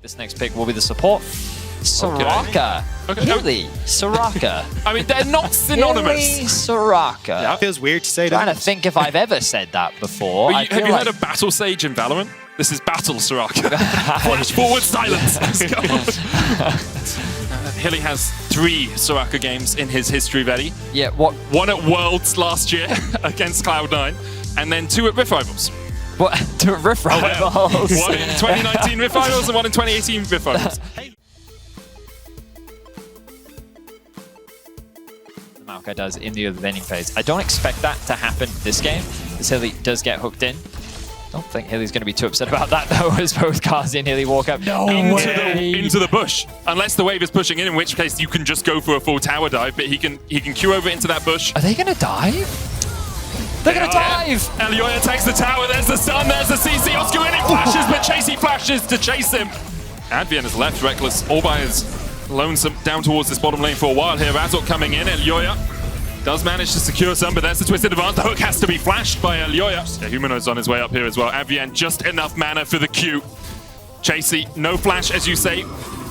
This next pick will be the support. Soraka. Okay. Hilly. Soraka. I mean, they're not synonymous. Hilly, Soraka. Yeah, feels weird to say that. Trying to think if I've ever said that before. Have you heard of Battle Sage in Valorant? This is Battle Soraka. Flash forward silence. Let's go. Hilly has 3 Soraka games in his history ready. Yeah, what? 1 at Worlds last year against Cloud9, and then 2 at Rift Rivals. What? To Rift Rivals. 1 in 2019 Rift Rivals and 1 in 2018 Rift Rivals. Maokai does in the laning phase. I don't expect that to happen this game, as Hilly does get hooked in. I don't think Hilly's going to be too upset about that, though, as both Kazi and Hilly walk up. No way! Into the bush. Unless the wave is pushing in which case you can just go for a full tower dive, but he can queue over into that bush. Are they going to dive? They're going to dive! Elioya takes the tower, there's the stun, there's the CC. Oscarini flashes, but Chasey flashes to chase him. Advienne has left Reckless all by his lonesome down towards this bottom lane for a while here. Razork coming in, Elioya does manage to secure some, but there's the twisted advance. The hook has to be flashed by Elioya. Yeah, Humanoid's on his way up here as well. Advienne just enough mana for the Q. Chasey, no flash as you say.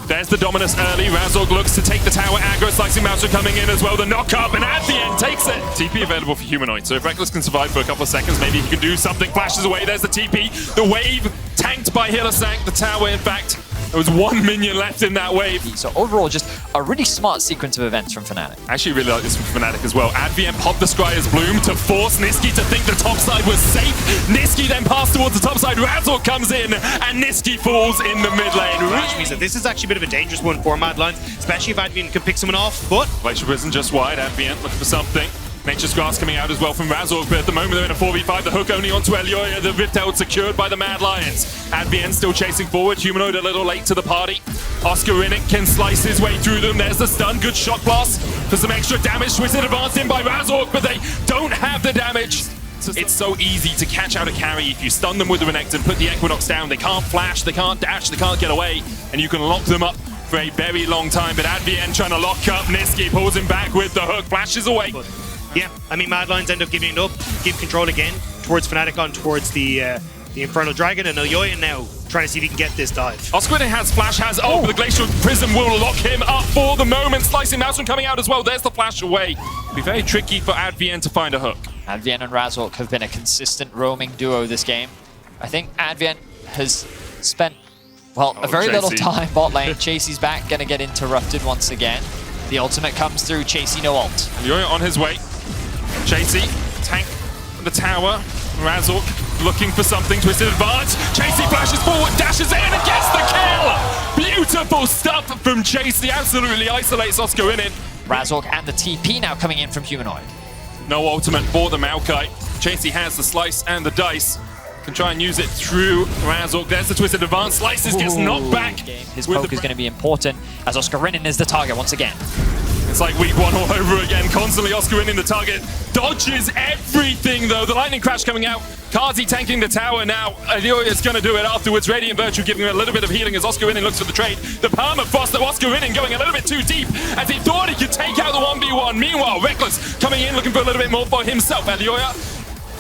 There's the Dominus early. Razork looks to take the tower aggro. Slicing Mouser coming in as well. The knock up, and Advienne takes it. TP available for Humanoid, so if Reckless can survive for a couple of seconds, maybe he can do something. Flashes away, there's the TP. The wave tanked by Hillisank. The tower, in fact, there was 1 minion left in that wave. So overall, just a really smart sequence of events from Fnatic. I actually really like this from Fnatic as well. Advienne popped the Scryer's Bloom to force Nisqy to think the top side was safe. Nisqy then passed towards the top side. Razork comes in, and Nisqy falls in the mid lane. Which means that this is actually a bit of a dangerous one for Mad Lions, especially if Advienne can pick someone off, but... Glacial Prison just wide. Advienne looking for something. Nature's Grass coming out as well from Razork, but at the moment they're in a 4v5. The hook only onto Elioya. The Rift Out secured by the Mad Lions. Advienne still chasing forward. Humanoid a little late to the party. Oscarinic can slice his way through them. There's the stun. Good shock blast for some extra damage. Twisted advanced in by Razork, but they don't have the damage. It's so easy to catch out a carry if you stun them with the Renekton, put the Equinox down. They can't flash, they can't dash, they can't get away, and you can lock them up for a very long time. But Advienne trying to lock up Nisqy, pulls him back with the hook, flashes away. Yeah, I mean, Mad Lions end up giving it up, give control again towards Fnatic on towards the Infernal Dragon, and Elioya now trying to see if he can get this dive. Oscarinic has flash, has but the Glacial Prism will lock him up for the moment. Slicing Maelstrom coming out as well. There's the flash away. It'll be very tricky for Advienne to find a hook. Advienne and Razork have been a consistent roaming duo this game. I think Advienne has spent, well, a very little time bot lane. Chasey's back, gonna get interrupted once again. The ultimate comes through, Chasey no ult. Elioya on his way. Chasey, tank the tower. Razork looking for something, twisted advance. Chasey flashes forward, dashes in and gets the kill! Beautiful stuff from Chasey, absolutely isolates Oscarinic. Razork and the TP now coming in from Humanoid. No ultimate for the Maokai. Chasey has the slice and the dice. Can try and use it through Razork. There's the twisted advance. Slices gets knocked back. His poke is going to be important as Oscarinic is the target once again. It's like week 1 all over again. Constantly Oscarinic the target. Dodges everything though. The lightning crash coming out. Kazi tanking the tower now. Elioya is going to do it afterwards. Radiant Virtue giving him a little bit of healing as Oscarinic looks for the trade. The permafrost that Oscarinic going a little bit too deep as he thought he could take out the 1v1. Meanwhile, Reckless coming in looking for a little bit more for himself. Elioya,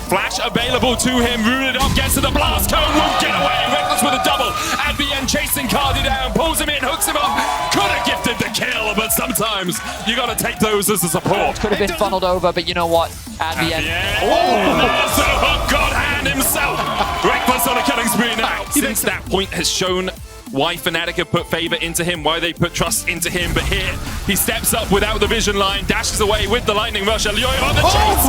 flash available to him. Rooted up, gets to the blast cone, won't get away. Reckless with a double. Advienne chasing Kazi down, pulls him in, hooks him up. Could have gifted the kill, but sometimes you got to take those as a support. Could have been funneled over, but you know what? Advienne. There's the hook, God hand himself. Reckless on a killing spree now. Since that point has shown why Fnatic have put favor into him, why they put trust into him, but here he steps up without the vision line, dashes away with the lightning rush. Elioya on the chase.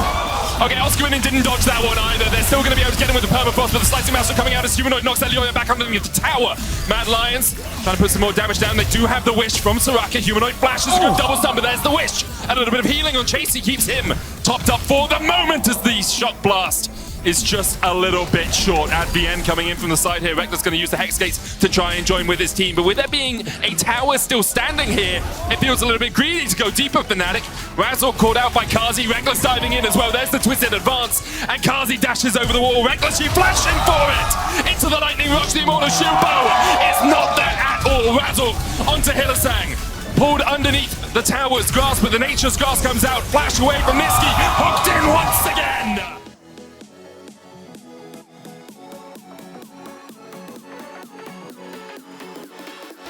Okay, Oscarinic didn't dodge that one either. They're still going to be able to get him with the permafrost, but the slicing master coming out as Humanoid knocks Elioya back underneath the tower. Mad Lions trying to put some more damage down. They do have the wish from Soraka. Humanoid flashes a good double stun, but there's the wish. A little bit of healing on Chasey keeps him topped up for the moment as the shock blast is just a little bit short. Advienne coming in from the side here. Reckless going to use the Hex Gates to try and join with his team. But with there being a tower still standing here, it feels a little bit greedy to go deeper, Fnatic. Razork called out by Kazi. Reckless diving in as well. There's the twisted advance. And Kazi dashes over the wall. Reckless, you flashing for it! Into the lightning rush. The Immortal Shield Bow is not there at all. Razork onto Hillisang. Pulled underneath the tower's grasp, but the Nature's Grasp comes out. Flash away from Nisqy. Hooked in once again!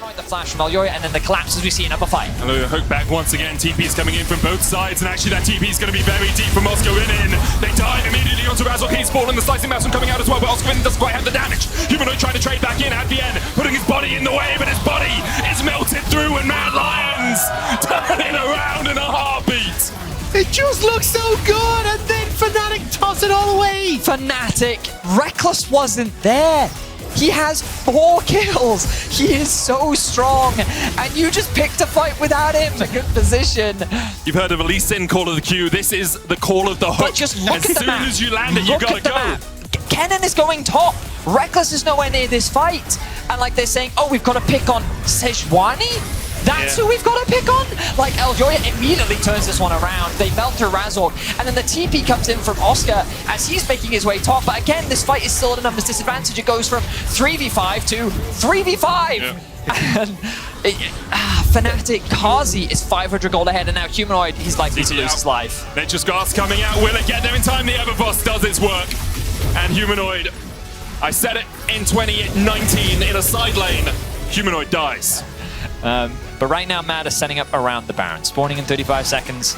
The flash from Elyoya, and then the collapse as we see another fight. Hello, hook back once again. TP's coming in from both sides, and actually that TP's going to be very deep from Oscarinin. They dive immediately onto Razork. He's fallen. The slicing mouse coming out as well, but Oscarinin doesn't quite have the damage. Humanoid trying to trade back in at the end, putting his body in the way, but his body is melted through, and Mad Lions turning around in a heartbeat. It just looks so good, and then Fnatic toss it all away. Fnatic, Reckless wasn't there. He has 4 kills. He is so strong, and you just picked a fight without him. A good position. You've heard of a Lee Sin call of the queue. This is the call of the hook. But just look as at the soon map. as you land it, you gotta go. Kennen is going top. Reckless is nowhere near this fight, and like they're saying, oh, we've got to pick on Sejuani. That's who we've got to pick on? Like, Elyoya immediately turns this one around. They melt through Razork, and then the TP comes in from Oscar as he's making his way top. But again, this fight is still at a numbers disadvantage. It goes from 3v5 to 3v5. Yeah. And Fnatic, Kazi is 500 gold ahead, and now Humanoid, he's likely to lose his life. Nature's Gas coming out. Will it get there in time? The Everboss does its work. And Humanoid, I said it in 2019 in a side lane, Humanoid dies. But right now, Mad is setting up around the Baron. Spawning in 35 seconds.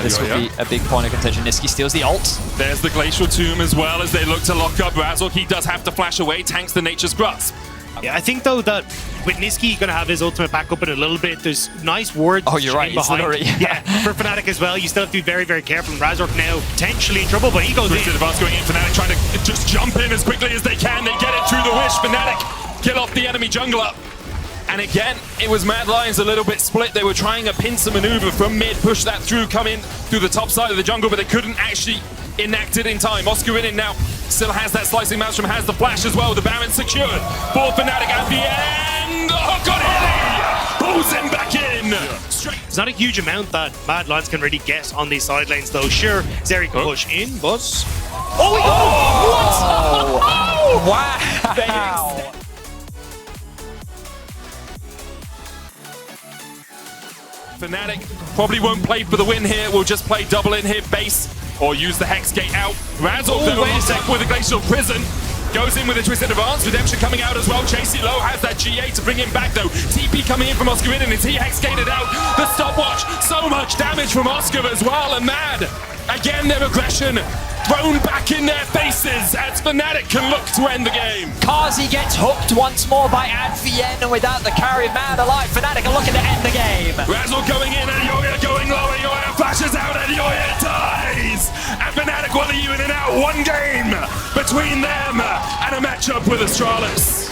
This will be a big point of contention. Niski steals the ult. There's the Glacial Tomb as well as they look to lock up Razork. He does have to flash away, tanks the Nature's Grasp. Yeah, I think though that with Niski going to have his ultimate back up in a little bit, there's nice words. Oh, you're right. Behind. Yeah, for Fnatic as well, you still have to be very, very careful. And Razork now potentially in trouble, but he goes in. Advance going in. Fnatic trying to just jump in as quickly as they can. They get it through the wish. Fnatic kill off the enemy jungler. And again, it was Mad Lions a little bit split. They were trying a pincer maneuver from mid, push that through, come in through the top side of the jungle, but they couldn't actually enact it in time. Oscarinin now still has that slicing maelstrom, has the flash as well. The Baron secured for Fnatic at the end. Oh, God, Hilly pulls him back in. There's not a huge amount that Mad Lions can really get on these side lanes, though. Sure, Zeri can push in, but... Oh, we go! What? Oh, wow! Fnatic probably won't play for the win here. We'll just play double in here base or use the Hex Gate out. Razork, though, wait a sec, with a Glacial Prison. Goes in with a Twisted Advance. Redemption coming out as well. Chasey Low has that GA to bring him back, though. TP coming in from Oscarinin. Is he Hex Gated out? The stopwatch. So much damage from Oscar as well. And Mad, again, their aggression thrown back in their faces as Fnatic can look to end the game. Kazi gets hooked once more by Advienne, and without the carry, Mad alive. Fnatic are looking to end the game. Razork going in, Elyoya going low. Elyoya flashes out, Elyoya dies. And Fnatic will even in out one game between them and a matchup with Astralis.